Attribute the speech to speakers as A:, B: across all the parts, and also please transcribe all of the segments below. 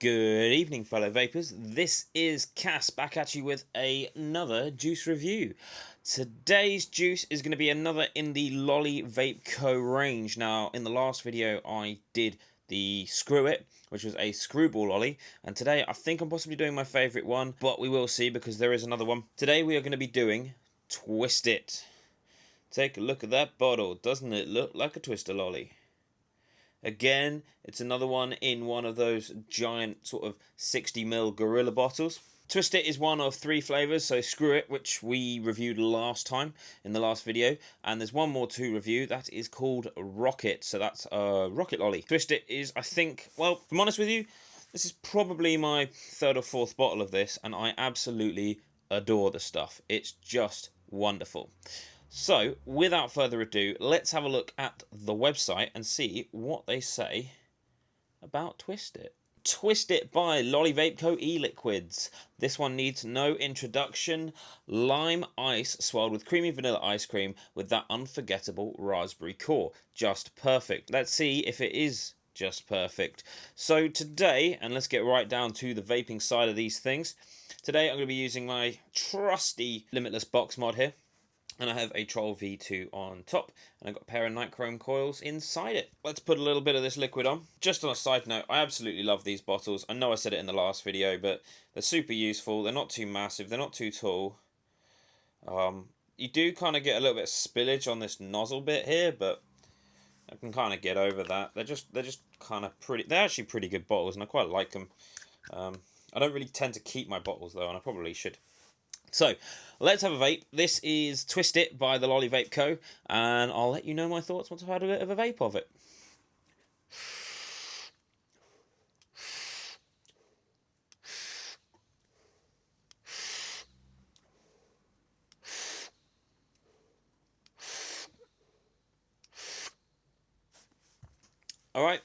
A: Good evening, fellow vapors. This is Cass back at you with another juice review. Today's juice is going to be another in the Lolly Vape Co range. Now, in the last video, I did the Screw It, which was a screwball lolly, and today I think I'm possibly doing my favourite one, but we will see because there is another one. Today we are going to be doing Twist It. Take a look at that bottle. Doesn't it look like a Twister lolly? Again, it's another one in one of those giant sort of 60ml Gorilla bottles. Twist It is one of 3 flavours, so Screw It, which we reviewed last time in the last video, and there's one more to review, that is called Rocket, so that's a Rocket Lolly. Twist It is, I think, well, if I'm honest with you, this is probably my 3rd or 4th bottle of this, and I absolutely adore the stuff. It's just wonderful. So, without further ado, let's have a look at the website and see what they say about Twist It. Twist It by Lolly Vape Co e-liquids. This one needs no introduction. Lime ice swirled with creamy vanilla ice cream with that unforgettable raspberry core. Just perfect. Let's see if it is just perfect. So today, and let's get right down to the vaping side of these things. Today I'm going to be using my trusty Limitless box mod here. And I have a Troll V2 on top, and I've got a pair of nichrome coils inside it. Let's put a little bit of this liquid on. Just on a side note, I absolutely love these bottles. I know I said it in the last video, but they're super useful. They're not too massive. They're not too tall. You do kind of get a little bit of spillage on this nozzle bit here, but I can kind of get over that. They're just kind of pretty. They're actually pretty good bottles, and I quite like them. I don't really tend to keep my bottles though, and I probably should. So, let's have a vape. This is Twist It by the Lolly Vape Co. And I'll let you know my thoughts once I've had a bit of a vape of it. Alright.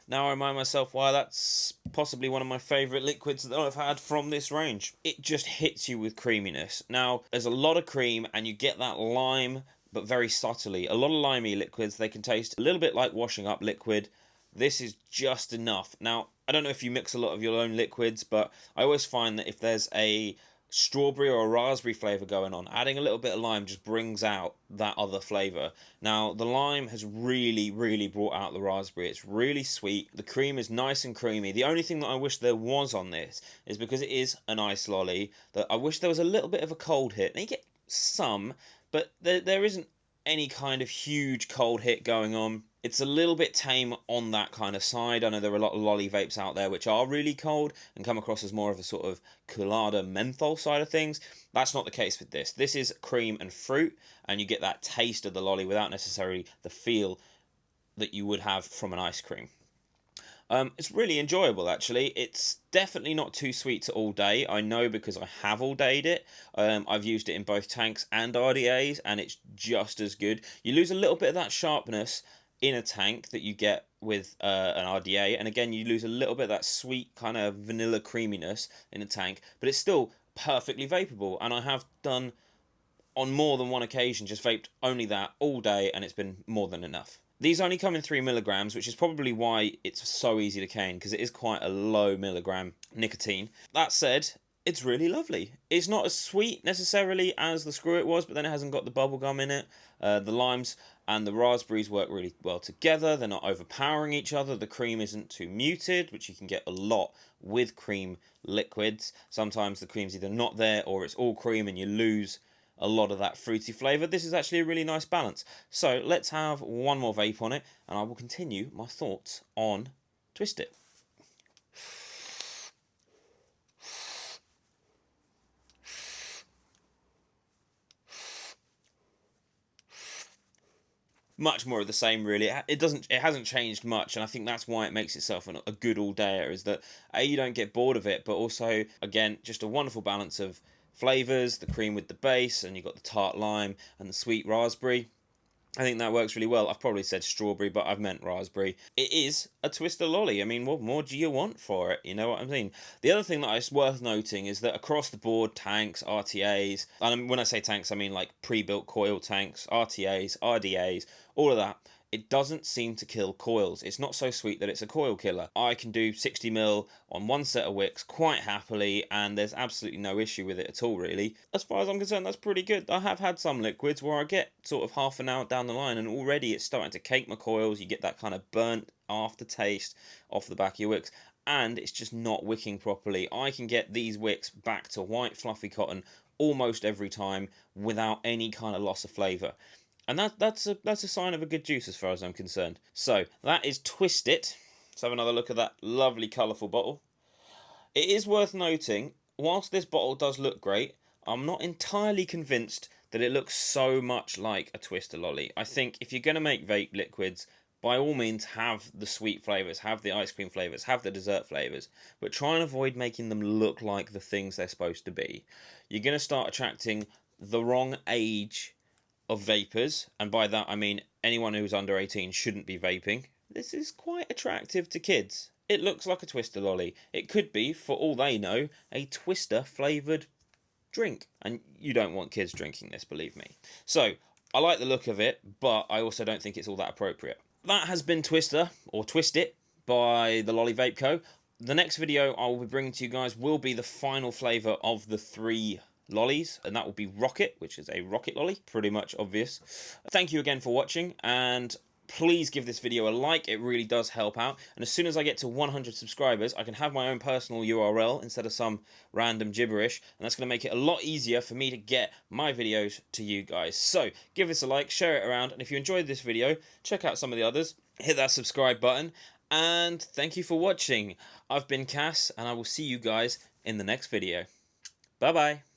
A: Now I remind myself why that's possibly one of my favourite liquids that I've had from this range. It just hits you with creaminess. Now, there's a lot of cream and you get that lime, but very subtly. A lot of limey liquids, they can taste a little bit like washing up liquid. This is just enough. Now, I don't know if you mix a lot of your own liquids, but I always find that if there's a strawberry or a raspberry flavour going on, adding a little bit of lime just brings out that other flavour. Now, the lime has really brought out the raspberry. It's really sweet. The cream is nice and creamy. The only thing that I wish there was on this is because it is an ice lolly, that I wish there was a little bit of a cold hit. Now, you get some, but there isn't any kind of huge cold hit going on. It's a little bit tame on that kind of side. I know there are a lot of lolly vapes out there which are really cold and come across as more of a sort of colada menthol side of things. That's not the case with this. This is cream and fruit, and you get that taste of the lolly without necessarily the feel that you would have from an ice cream. It's really enjoyable, actually. It's definitely not too sweet to all day. I know because I have all dayed it. I've used it in both tanks and RDAs, and it's just as good. You lose a little bit of that sharpness in a tank that you get with an RDA, and again you lose a little bit of that sweet kind of vanilla creaminess in a tank, but it's still perfectly vapable, and I have done on more than one occasion just vaped only that all day, and it's been more than enough. These only come in 3mg, which is probably why it's so easy to cane, because it is quite a low milligram nicotine. That said, it's really lovely. It's not as sweet necessarily as the Screw It was, but then it hasn't got the bubblegum in it. The limes and the raspberries work really well together. They're not overpowering each other. The cream isn't too muted, which you can get a lot with cream liquids. Sometimes the cream's either not there or it's all cream and you lose a lot of that fruity flavour. This is actually a really nice balance. So let's have one more vape on it, and I will continue my thoughts on Twist It. Much more of the same, really. It hasn't changed much, and I think that's why it makes itself a good all-dayer, is that A, you don't get bored of it, but also, again, just a wonderful balance of flavours, the cream with the base, and you've got the tart lime and the sweet raspberry. I think that works really well. I've probably said strawberry, but I've meant raspberry. It is a Twister lolly. I mean, what more do you want for it? You know what I mean? The other thing that is worth noting is that across the board, tanks, RTAs, and when I say tanks, I mean like pre-built coil tanks, RTAs, RDAs, all of that, it doesn't seem to kill coils. It's not so sweet that it's a coil killer. I can do 60ml on one set of wicks quite happily, and there's absolutely no issue with it at all, really. As far as I'm concerned, that's pretty good. I have had some liquids where I get sort of half an hour down the line and already it's starting to cake my coils. You get that kind of burnt aftertaste off the back of your wicks, and it's just not wicking properly. I can get these wicks back to white fluffy cotton almost every time without any kind of loss of flavour. And that's a sign of a good juice as far as I'm concerned. So that is Twist It. Let's have another look at that lovely colourful bottle. It is worth noting, whilst this bottle does look great, I'm not entirely convinced that it looks so much like a Twister lolly. I think if you're going to make vape liquids, by all means have the sweet flavours, have the ice cream flavours, have the dessert flavours, but try and avoid making them look like the things they're supposed to be. You're going to start attracting the wrong age of vapors, and by that I mean anyone who's under 18 shouldn't be vaping. This is quite attractive to kids. It looks like a Twister lolly. It could be, for all they know, a Twister flavoured drink, and you don't want kids drinking this, believe me. So I like the look of it, but I also don't think it's all that appropriate. That has been Twister, or Twist It, by the Lolly Vape Co. The next video I will be bringing to you guys will be the final flavour of the 3 lollies, and that will be Rocket, which is a rocket lolly. Pretty much obvious. Thank you again for watching, and please give this video a like. It really does help out. And as soon as I get to 100 subscribers, I can have my own personal URL instead of some random gibberish, and that's going to make it a lot easier for me to get my videos to you guys. So give this a like, share it around, and if you enjoyed this video, check out some of the others. Hit that subscribe button, and thank you for watching. I've been Cass, and I will see you guys in the next video. Bye bye.